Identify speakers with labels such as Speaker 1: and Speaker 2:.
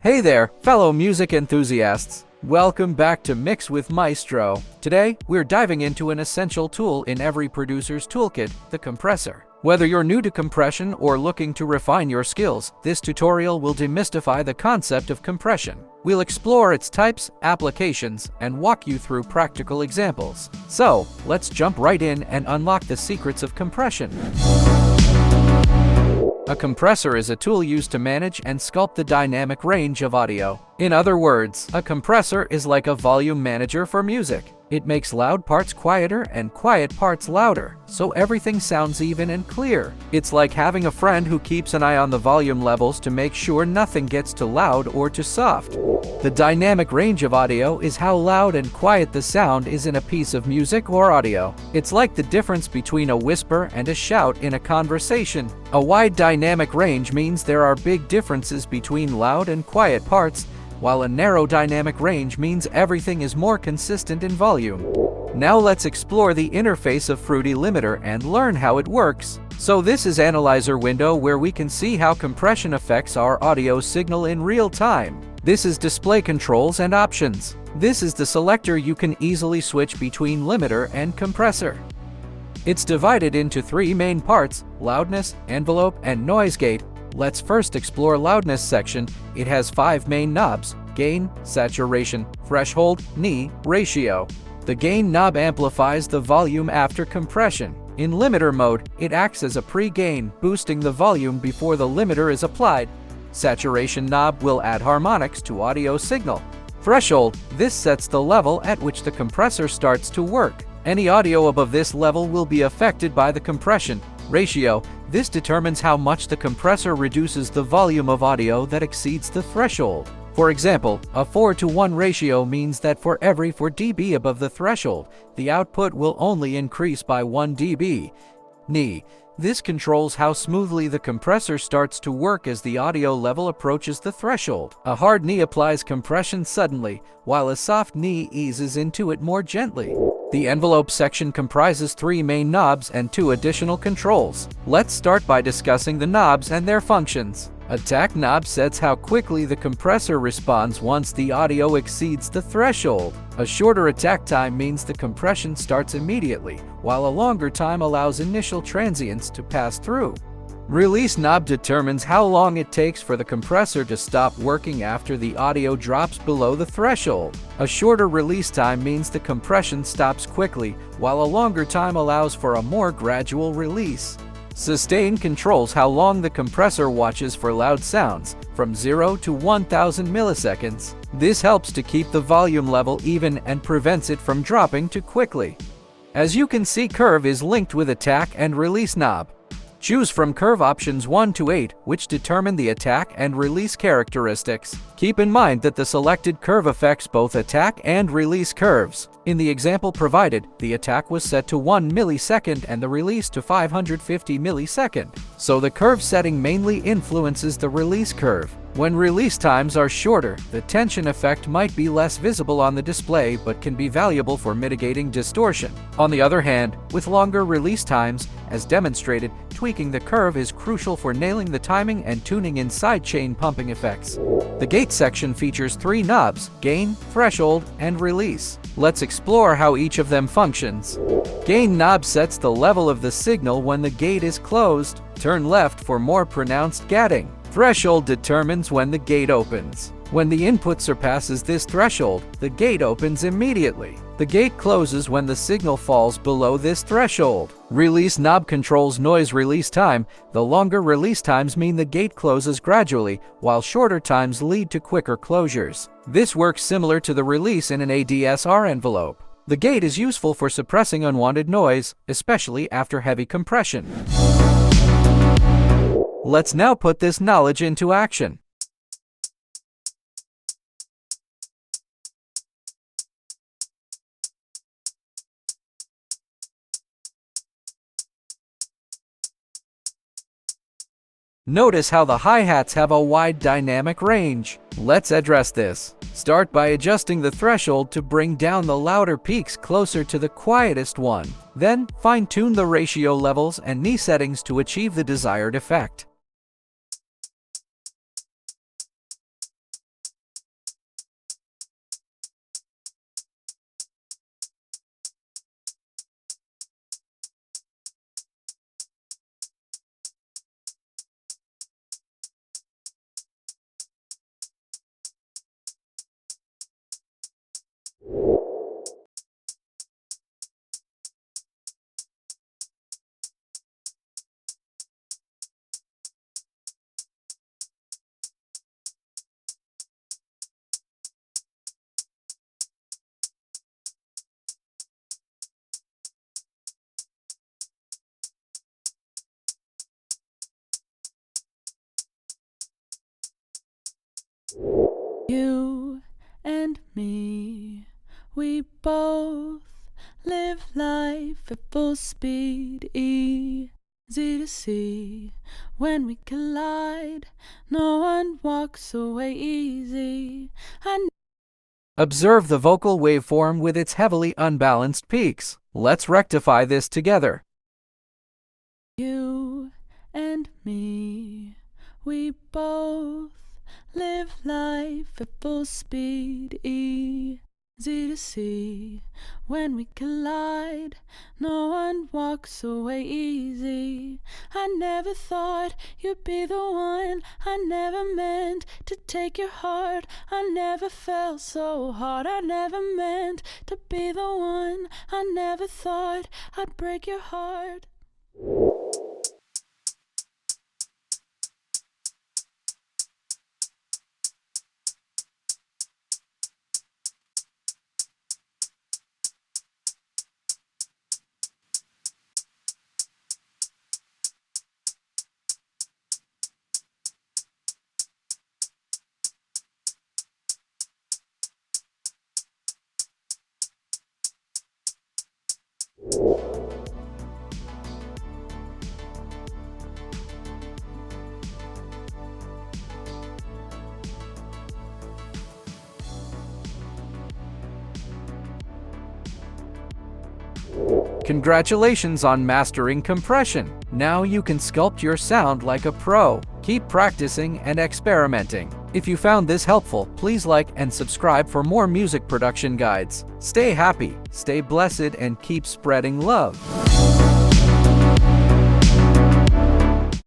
Speaker 1: Hey there, fellow music enthusiasts. Welcome back to Mix with Maestro. Today, we're diving into an essential tool in every producer's toolkit, the compressor. Whether you're new to compression or looking to refine your skills, this tutorial will demystify the concept of compression. We'll explore its types, applications, and walk you through practical examples. So, let's jump right in and unlock the secrets of compression. A compressor is a tool used to manage and sculpt the dynamic range of audio. In other words, a compressor is like a volume manager for music. It makes loud parts quieter and quiet parts louder, so everything sounds even and clear. It's like having a friend who keeps an eye on the volume levels to make sure nothing gets too loud or too soft. The dynamic range of audio is how loud and quiet the sound is in a piece of music or audio. It's like the difference between a whisper and a shout in a conversation. A wide dynamic range means there are big differences between loud and quiet parts, while a narrow dynamic range means everything is more consistent in volume. Now let's explore the interface of Fruity Limiter and learn how it works. So this is Analyzer window where we can see how compression affects our audio signal in real time. This is Display Controls and Options. This is the selector you can easily switch between limiter and compressor. It's divided into three main parts: loudness, envelope, and noise gate. Let's first explore loudness section. It has 5 main knobs: gain, saturation, threshold, knee, ratio. The gain knob amplifies the volume after compression. In limiter mode, it acts as a pre-gain, boosting the volume before the limiter is applied. Saturation knob will add harmonics to audio signal. Threshold, this sets the level at which the compressor starts to work. Any audio above this level will be affected by the compression. Ratio, this determines how much the compressor reduces the volume of audio that exceeds the threshold. For example, a 4:1 ratio means that for every 4 dB above the threshold, the output will only increase by 1 dB. Knee, this controls how smoothly the compressor starts to work as the audio level approaches the threshold. A hard knee applies compression suddenly, while a soft knee eases into it more gently. The envelope section comprises 3 main knobs and 2 additional controls. Let's start by discussing the knobs and their functions. Attack knob sets how quickly the compressor responds once the audio exceeds the threshold. A shorter attack time means the compression starts immediately, while a longer time allows initial transients to pass through. Release knob determines how long it takes for the compressor to stop working after the audio drops below the threshold. A shorter release time means the compression stops quickly, while a longer time allows for a more gradual release. Sustain controls how long the compressor watches for loud sounds, from 0 to 1000 milliseconds. This helps to keep the volume level even and prevents it from dropping too quickly. As you can see, curve is linked with attack and release knob. Choose from curve options 1 to 8, which determine the attack and release characteristics. Keep in mind that the selected curve affects both attack and release curves. In the example provided, the attack was set to 1 millisecond and the release to 550 millisecond, so the curve setting mainly influences the release curve. When release times are shorter, the tension effect might be less visible on the display but can be valuable for mitigating distortion. On the other hand, with longer release times, as demonstrated, tweaking the curve is crucial for nailing the timing and tuning in sidechain pumping effects. The gate section features 3 knobs: gain, threshold, and release. Let's explore how each of them functions. Gain knob sets the level of the signal when the gate is closed. Turn left for more pronounced gating. Threshold determines when the gate opens. When the input surpasses this threshold, the gate opens immediately. The gate closes when the signal falls below this threshold. Release knob controls noise release time. The longer release times mean the gate closes gradually, while shorter times lead to quicker closures. This works similar to the release in an ADSR envelope. The gate is useful for suppressing unwanted noise, especially after heavy compression. Let's now put this knowledge into action. Notice how the hi-hats have a wide dynamic range. Let's address this. Start by adjusting the threshold to bring down the louder peaks closer to the quietest one. Then, fine-tune the ratio levels and knee settings to achieve the desired effect.
Speaker 2: me, we both live life at full speed, easy to see. When we collide, no one walks away easy.
Speaker 1: Observe the vocal waveform with its heavily unbalanced peaks. Let's rectify this together.
Speaker 2: You and me, we both live life at full speed, easy to see. When we collide, no one walks away easy. I never thought you'd be the one. I never meant to take your heart. I never felt so hard. I never meant to be the one. I never thought I'd break your heart.
Speaker 1: Congratulations on mastering compression. Now you can sculpt your sound like a pro. Keep practicing and experimenting. If you found this helpful, please like and subscribe for more music production guides. Stay happy, stay blessed, and keep spreading love.